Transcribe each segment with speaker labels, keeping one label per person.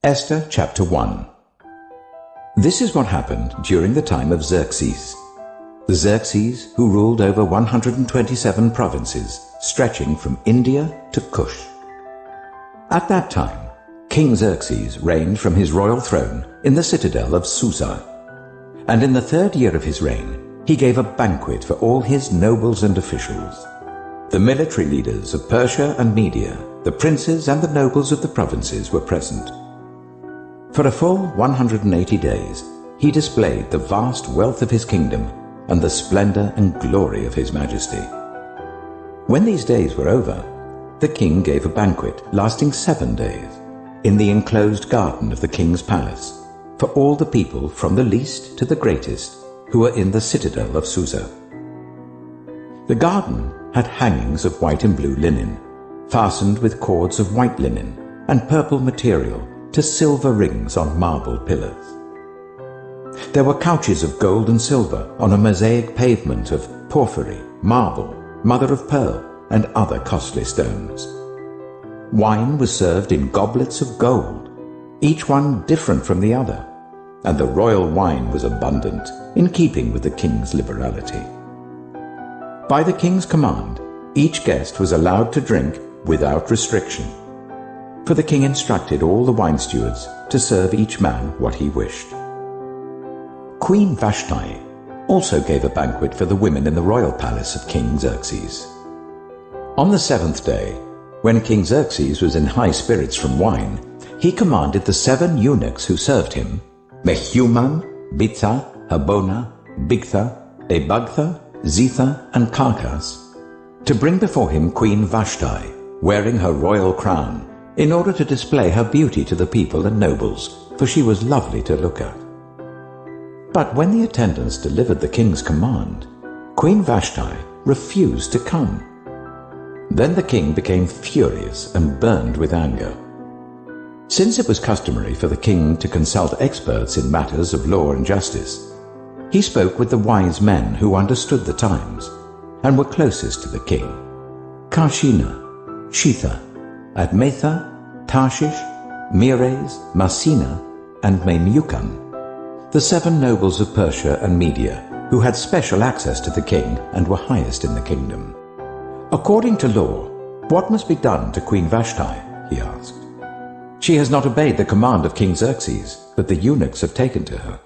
Speaker 1: Esther chapter 1. This is what happened during the time of Xerxes. The Xerxes who ruled over 127 provinces, stretching from India to Kush. At that time, King Xerxes reigned from his royal throne in the citadel of Susa. And in the 3rd year of his reign, he gave a banquet for all his nobles and officials. The military leaders of Persia and Media, the princes and the nobles of the provinces were present. For a full 180 days, he displayed the vast wealth of his kingdom and the splendor and glory of his majesty. When these days were over, the king gave a banquet lasting 7 days in the enclosed garden of the king's palace for all the people from the least to the greatest who were in the citadel of Susa. The garden had hangings of white and blue linen, fastened with cords of white linen and purple material to silver rings on marble pillars. There were couches of gold and silver on a mosaic pavement of porphyry, marble, mother of pearl, and other costly stones. Wine was served in goblets of gold, each one different from the other, and the royal wine was abundant, in keeping with the king's liberality. By the king's command, each guest was allowed to drink without restriction, for the king instructed all the wine stewards to serve each man what he wished. Queen Vashti also gave a banquet for the women in the royal palace of King Xerxes. On the 7th day, when King Xerxes was in high spirits from wine, he commanded the 7 eunuchs who served him, Mehuman, Bitha, Habona, Bigtha, Ebagtha, Zitha, and Carcas, to bring before him Queen Vashti, wearing her royal crown, in order to display her beauty to the people and nobles, for she was lovely to look at. But when the attendants delivered the king's command, Queen Vashti refused to come. Then the king became furious and burned with anger. Since it was customary for the king to consult experts in matters of law and justice, he spoke with the wise men who understood the times and were closest to the king: Karshina, Shitha, Admatha, Tarshish, Meres, Marsina, and Memucan, the 7 nobles of Persia and Media, who had special access to the king and were highest in the kingdom. According to law, what must be done to Queen Vashti? He asked. She has not obeyed the command of King Xerxes, but the eunuchs have taken to her.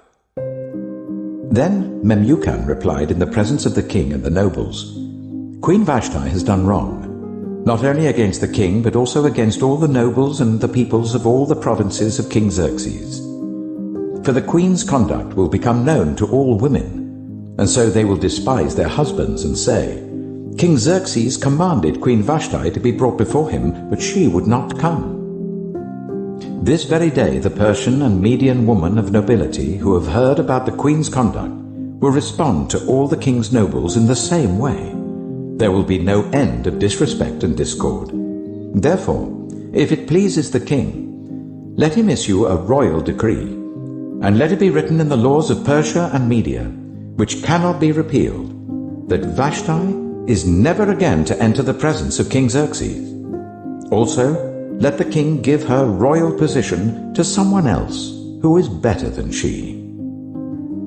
Speaker 1: Then Memucan replied in the presence of the king and the nobles, Queen Vashti has done wrong, not only against the king, but also against all the nobles and the peoples of all the provinces of King Xerxes. For the queen's conduct will become known to all women, and so they will despise their husbands and say, King Xerxes commanded Queen Vashti to be brought before him, but she would not come. This very day the Persian and Median women of nobility who have heard about the queen's conduct will respond to all the king's nobles in the same way. There will be no end of disrespect and discord. Therefore, if it pleases the king, let him issue a royal decree, and let it be written in the laws of Persia and Media, which cannot be repealed, that Vashti is never again to enter the presence of King Xerxes. Also, let the king give her royal position to someone else who is better than she.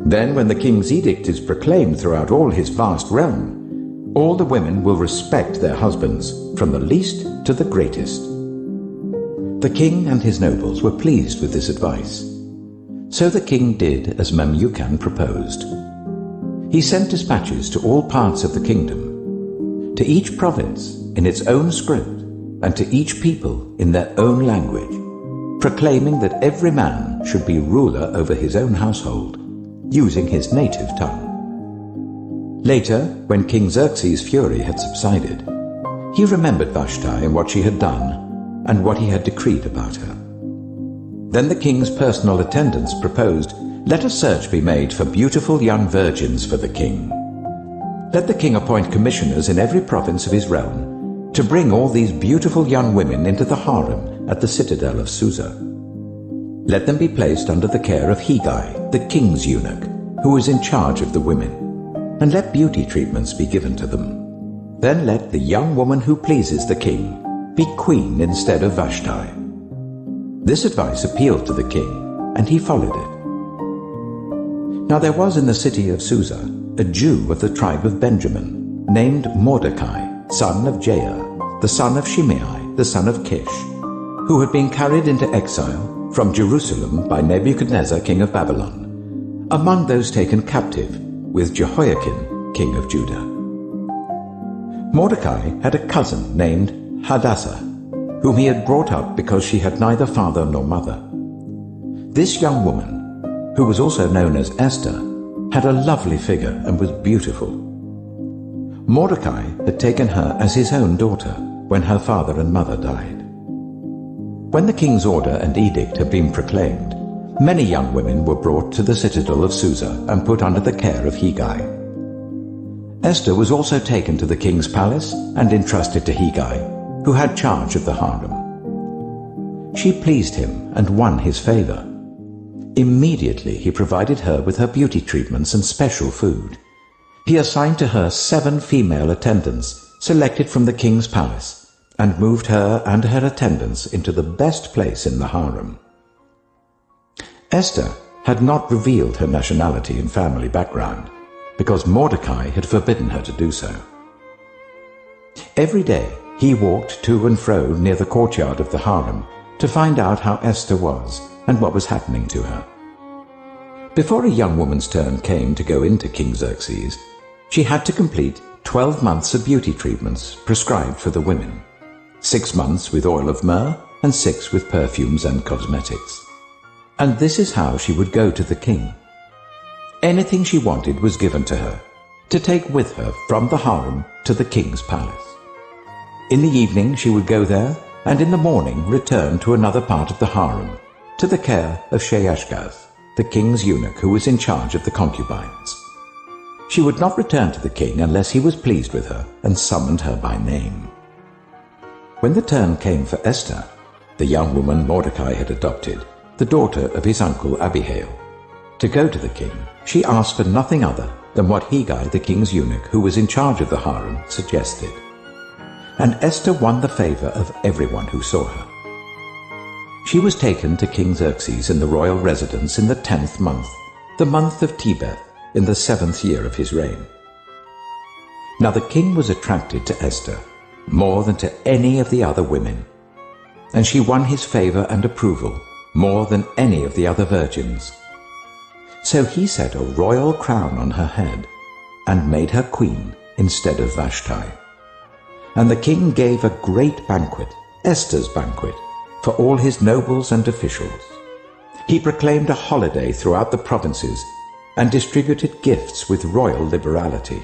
Speaker 1: Then when the king's edict is proclaimed throughout all his vast realm, all the women will respect their husbands, from the least to the greatest. The king and his nobles were pleased with this advice. So the king did as Memucan proposed. He sent dispatches to all parts of the kingdom, to each province in its own script, and to each people in their own language, proclaiming that every man should be ruler over his own household, using his native tongue. Later, when King Xerxes' fury had subsided, he remembered Vashti and what she had done, and what he had decreed about her. Then the king's personal attendants proposed, let a search be made for beautiful young virgins for the king. Let the king appoint commissioners in every province of his realm to bring all these beautiful young women into the harem at the citadel of Susa. Let them be placed under the care of Hegai, the king's eunuch, who is in charge of the women, and let beauty treatments be given to them. Then let the young woman who pleases the king be queen instead of Vashti. This advice appealed to the king, and he followed it. Now there was in the city of Susa a Jew of the tribe of Benjamin, named Mordecai, son of Jair, the son of Shimei, the son of Kish, who had been carried into exile from Jerusalem by Nebuchadnezzar, king of Babylon, among those taken captive with Jehoiakim, king of Judah. Mordecai had a cousin named Hadassah, whom he had brought up because she had neither father nor mother. This young woman, who was also known as Esther, had a lovely figure and was beautiful. Mordecai had taken her as his own daughter when her father and mother died. When the king's order and edict had been proclaimed, many young women were brought to the citadel of Susa and put under the care of Hegai. Esther was also taken to the king's palace and entrusted to Hegai, who had charge of the harem. She pleased him and won his favor. Immediately he provided her with her beauty treatments and special food. He assigned to her 7 female attendants selected from the king's palace, and moved her and her attendants into the best place in the harem. Esther had not revealed her nationality and family background, because Mordecai had forbidden her to do so. Every day he walked to and fro near the courtyard of the harem to find out how Esther was and what was happening to her. Before a young woman's turn came to go into King Xerxes, she had to complete 12 months of beauty treatments prescribed for the women, 6 months with oil of myrrh and 6 with perfumes and cosmetics. And this is how she would go to the king. Anything she wanted was given to her, to take with her from the harem to the king's palace. In the evening she would go there, and in the morning return to another part of the harem, to the care of Sheashgaz, the king's eunuch who was in charge of the concubines. She would not return to the king unless he was pleased with her and summoned her by name. When the turn came for Esther, the young woman Mordecai had adopted, the daughter of his uncle Abihail, to go to the king, she asked for nothing other than what Hegai, the king's eunuch who was in charge of the harem, suggested. And Esther won the favor of everyone who saw her. She was taken to King Xerxes in the royal residence in the 10th month, the month of Tebeth, in the 7th year of his reign. Now the king was attracted to Esther more than to any of the other women, and she won his favor and approval more than any of the other virgins. So he set a royal crown on her head and made her queen instead of Vashti. And the king gave a great banquet, Esther's banquet, for all his nobles and officials. He proclaimed a holiday throughout the provinces and distributed gifts with royal liberality.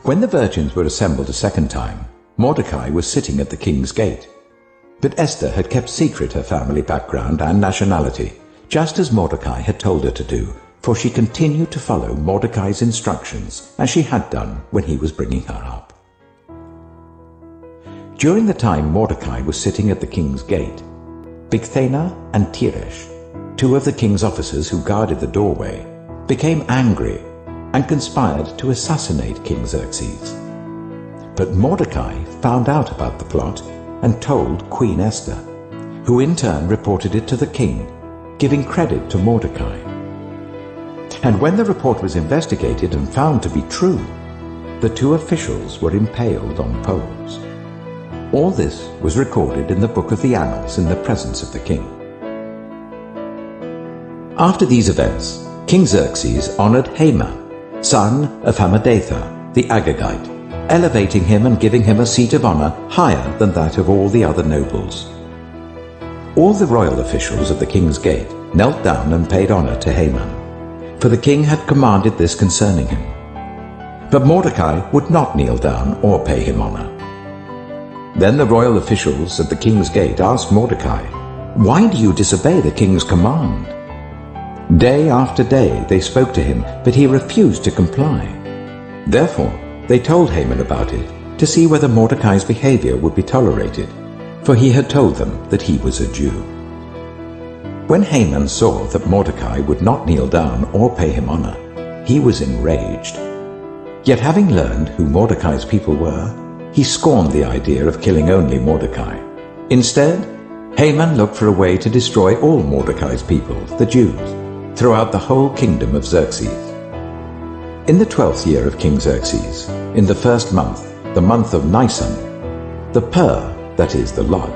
Speaker 1: When the virgins were assembled a second time, Mordecai was sitting at the king's gate. But Esther had kept secret her family background and nationality, just as Mordecai had told her to do, for she continued to follow Mordecai's instructions, as she had done when he was bringing her up. During the time Mordecai was sitting at the king's gate, Bigthana and Teresh, 2 of the king's officers who guarded the doorway, became angry and conspired to assassinate King Xerxes. But Mordecai found out about the plot and told Queen Esther, who in turn reported it to the king, giving credit to Mordecai. And when the report was investigated and found to be true, the 2 officials were impaled on poles. All this was recorded in the Book of the Annals in the presence of the king. After these events, King Xerxes honored Haman, son of Hammedatha, the Agagite, elevating him and giving him a seat of honor higher than that of all the other nobles. All the royal officials at the king's gate knelt down and paid honor to Haman, for the king had commanded this concerning him. But Mordecai would not kneel down or pay him honor. Then the royal officials at the king's gate asked Mordecai, "Why do you disobey the king's command?" Day after day they spoke to him, but he refused to comply. Therefore they told Haman about it, to see whether Mordecai's behavior would be tolerated, for he had told them that he was a Jew. When Haman saw that Mordecai would not kneel down or pay him honor, he was enraged. Yet having learned who Mordecai's people were, he scorned the idea of killing only Mordecai. Instead, Haman looked for a way to destroy all Mordecai's people, the Jews, throughout the whole kingdom of Xerxes. In the 12th year of King Xerxes, in the first month, the month of Nisan, the pur, that is, the lot,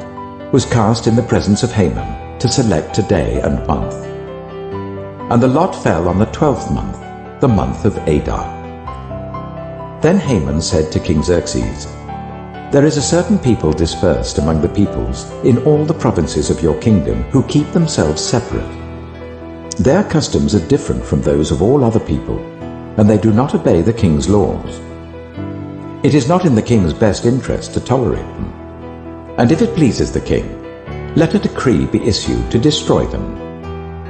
Speaker 1: was cast in the presence of Haman to select a day and month. And the lot fell on the 12th month, the month of Adar. Then Haman said to King Xerxes, "There is a certain people dispersed among the peoples in all the provinces of your kingdom who keep themselves separate. Their customs are different from those of all other people, and they do not obey the king's laws. It is not in the king's best interest to tolerate them. And if it pleases the king, let a decree be issued to destroy them.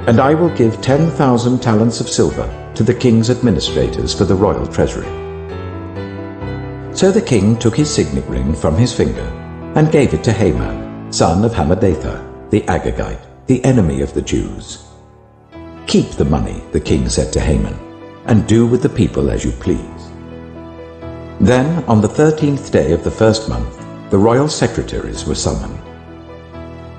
Speaker 1: And I will give 10,000 talents of silver to the king's administrators for the royal treasury." So the king took his signet ring from his finger and gave it to Haman, son of Hammedatha, the Agagite, the enemy of the Jews. "Keep the money," the king said to Haman, "and do with the people as you please." Then, on the 13th day of the first month, the royal secretaries were summoned.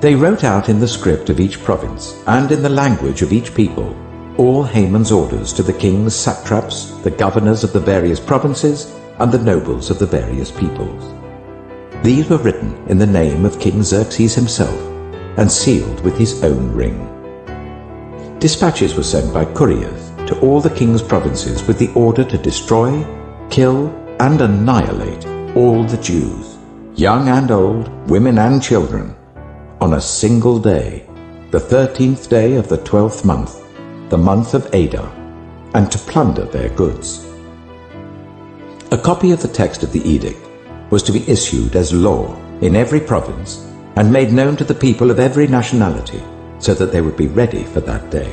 Speaker 1: They wrote out in the script of each province and in the language of each people all Haman's orders to the king's satraps, the governors of the various provinces, and the nobles of the various peoples. These were written in the name of King Xerxes himself and sealed with his own ring. Dispatches were sent by couriers to all the king's provinces with the order to destroy, kill, and annihilate all the Jews, young and old, women and children, on a single day, the 13th day of the 12th month, the month of Adar, and to plunder their goods. A copy of the text of the edict was to be issued as law in every province and made known to the people of every nationality so that they would be ready for that day.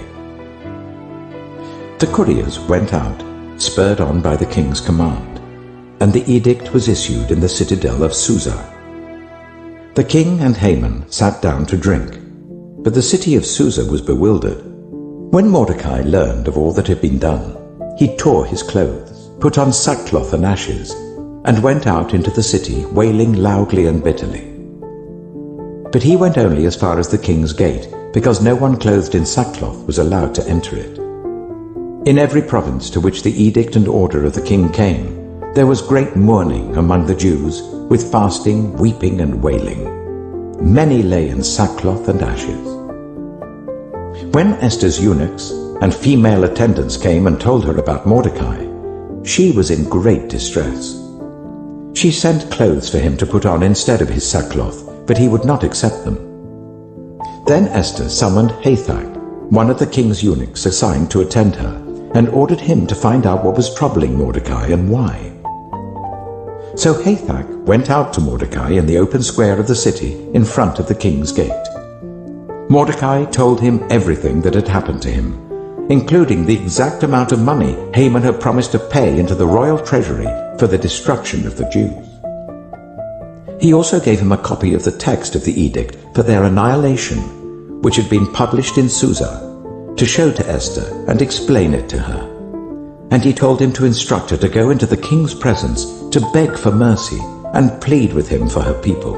Speaker 1: The couriers went out, spurred on by the king's command, and the edict was issued in the citadel of Susa. The king and Haman sat down to drink, but the city of Susa was bewildered. When Mordecai learned of all that had been done, he tore his clothes, put on sackcloth and ashes, and went out into the city wailing loudly and bitterly. But he went only as far as the king's gate, because no one clothed in sackcloth was allowed to enter it. In every province to which the edict and order of the king came, there was great mourning among the Jews, with fasting, weeping, and wailing. Many lay in sackcloth and ashes. When Esther's eunuchs and female attendants came and told her about Mordecai, she was in great distress. She sent clothes for him to put on instead of his sackcloth, but he would not accept them. Then Esther summoned Hathach, one of the king's eunuchs assigned to attend her, and ordered him to find out what was troubling Mordecai and why. So Hathach went out to Mordecai in the open square of the city in front of the king's gate. Mordecai told him everything that had happened to him, including the exact amount of money Haman had promised to pay into the royal treasury for the destruction of the Jews. He also gave him a copy of the text of the edict for their annihilation, which had been published in Susa, to show to Esther and explain it to her. And he told him to instruct her to go into the king's presence to beg for mercy and plead with him for her people.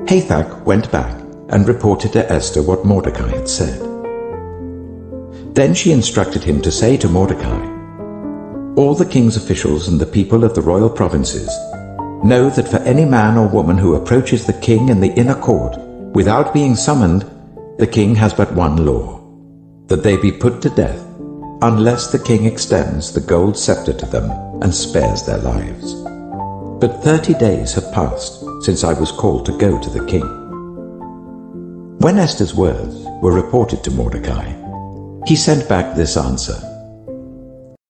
Speaker 1: Hathach went back and reported to Esther what Mordecai had said. Then she instructed him to say to Mordecai, "All the king's officials and the people of the royal provinces know that for any man or woman who approaches the king in the inner court without being summoned, the king has but one law, that they be put to death, unless the king extends the gold scepter to them and spares their lives. But 30 days have passed since I was called to go to the king." When Esther's words were reported to Mordecai, he sent back this answer: